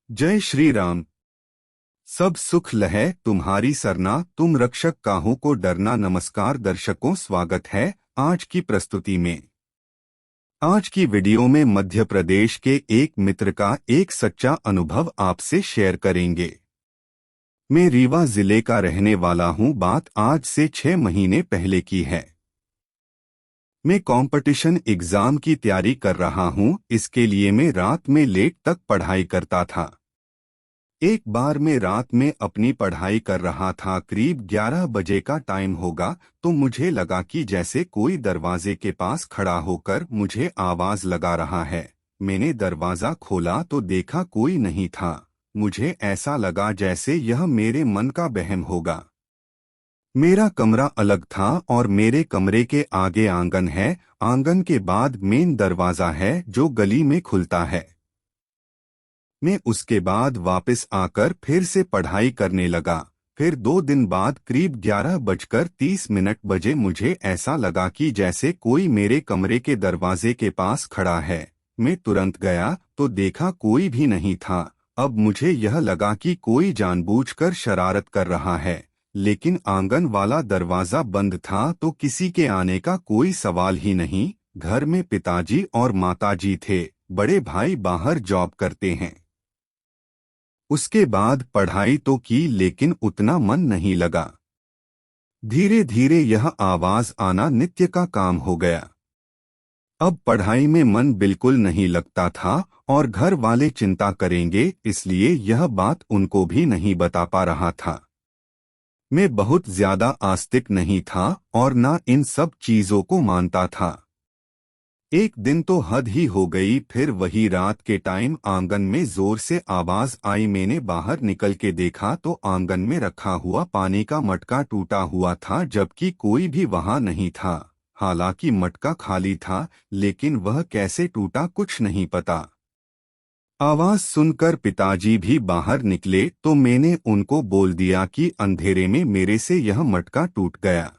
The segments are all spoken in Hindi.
जय श्री राम। सब सुख लहै तुम्हारी सरना, तुम रक्षक काहू को डरना। नमस्कार दर्शकों, स्वागत है आज की प्रस्तुति में। आज की वीडियो में मध्य प्रदेश के एक मित्र का एक सच्चा अनुभव आपसे शेयर करेंगे। मैं रीवा जिले का रहने वाला हूं। बात आज से 6 महीने पहले की है। मैं कंपटीशन एग्जाम की तैयारी कर रहा हूं। इसके लिए मैं रात में लेट तक पढ़ाई करता था। एक बार मैं रात में अपनी पढ़ाई कर रहा था, करीब 11 बजे का टाइम होगा, तो मुझे लगा कि जैसे कोई दरवाजे के पास खड़ा होकर मुझे आवाज लगा रहा है। मैंने दरवाजा खोला तो देखा कोई नहीं था। मुझे ऐसा लगा जैसे यह मेरे मन का वहम होगा। मेरा कमरा अलग था और मेरे कमरे के आगे आंगन है। आंगन के बाद मेन दरवाजा है जो गली में खुलता है। मैं उसके बाद वापस आकर फिर से पढ़ाई करने लगा। फिर 2 दिन बाद करीब 11:30 बजे मुझे ऐसा लगा कि जैसे कोई मेरे कमरे के दरवाजे के पास खड़ा है। मैं तुरंत गया तो देखा कोई भी नहीं था। अब मुझे यह लगा कि कोई जानबूझकर शरारत कर रहा है, लेकिन आंगन वाला दरवाजा बंद था तो किसी के आने का कोई सवाल ही नहीं। घर में पिताजी और माताजी थे। बड़े भाई बाहर जॉब करते हैं। उसके बाद पढ़ाई तो की, लेकिन उतना मन नहीं लगा। धीरे धीरे यह आवाज आना नित्य का काम हो गया। अब पढ़ाई में मन बिल्कुल नहीं लगता था और घर वाले चिंता करेंगे, इसलिए यह बात उनको भी नहीं बता पा रहा था। मैं बहुत ज्यादा आस्तिक नहीं था और ना इन सब चीजों को मानता था। एक दिन तो हद ही हो गई। फिर वही रात के टाइम आंगन में जोर से आवाज आई। मैंने बाहर निकल के देखा तो आंगन में रखा हुआ पानी का मटका टूटा हुआ था, जबकि कोई भी वहां नहीं था। हालांकि मटका खाली था, लेकिन वह कैसे टूटा कुछ नहीं पता। आवाज सुनकर पिताजी भी बाहर निकले तो मैंने उनको बोल दिया कि अंधेरे में मेरे से यह मटका टूट गया।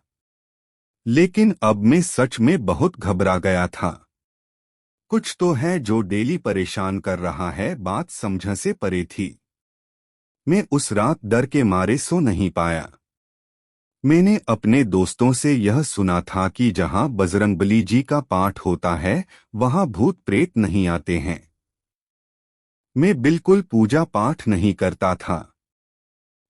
लेकिन अब मैं सच में बहुत घबरा गया था। कुछ तो है जो डेली परेशान कर रहा है। बात समझ से परे थी। मैं उस रात डर के मारे सो नहीं पाया। मैंने अपने दोस्तों से यह सुना था कि जहां बजरंगबली जी का पाठ होता है वहां भूत प्रेत नहीं आते हैं। मैं बिल्कुल पूजा पाठ नहीं करता था।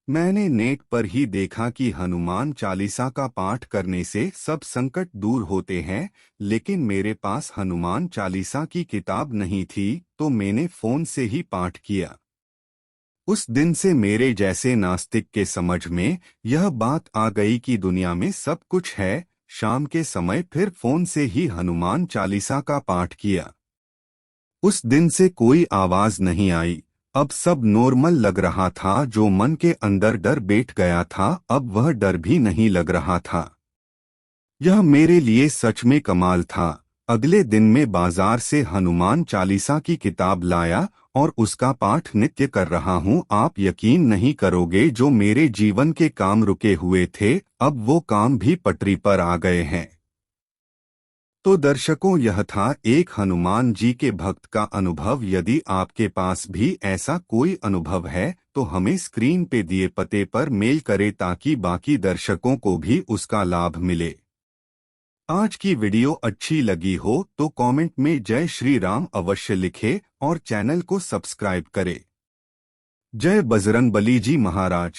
मैंने नेट पर ही देखा कि हनुमान चालीसा का पाठ करने से सब संकट दूर होते हैं, लेकिन मेरे पास हनुमान चालीसा की किताब नहीं थी, तो मैंने फोन से ही पाठ किया। उस दिन से मेरे जैसे नास्तिक के समझ में यह बात आ गई कि दुनिया में सब कुछ है। शाम के समय फिर फोन से ही हनुमान चालीसा का पाठ किया। उस दिन से कोई आवाज नहीं आई। अब सब नॉर्मल लग रहा था। जो मन के अंदर डर बैठ गया था, अब वह डर भी नहीं लग रहा था। यह मेरे लिए सच में कमाल था। अगले दिन में बाजार से हनुमान चालीसा की किताब लाया और उसका पाठ नित्य कर रहा हूँ। आप यकीन नहीं करोगे, जो मेरे जीवन के काम रुके हुए थे, अब वो काम भी पटरी पर आ गए हैं। तो दर्शकों, यह था एक हनुमान जी के भक्त का अनुभव। यदि आपके पास भी ऐसा कोई अनुभव है तो हमें स्क्रीन पे दिए पते पर मेल करें, ताकि बाकी दर्शकों को भी उसका लाभ मिले। आज की वीडियो अच्छी लगी हो तो कमेंट में जय श्री राम अवश्य लिखें और चैनल को सब्सक्राइब करें। जय बजरंगबली जी महाराज।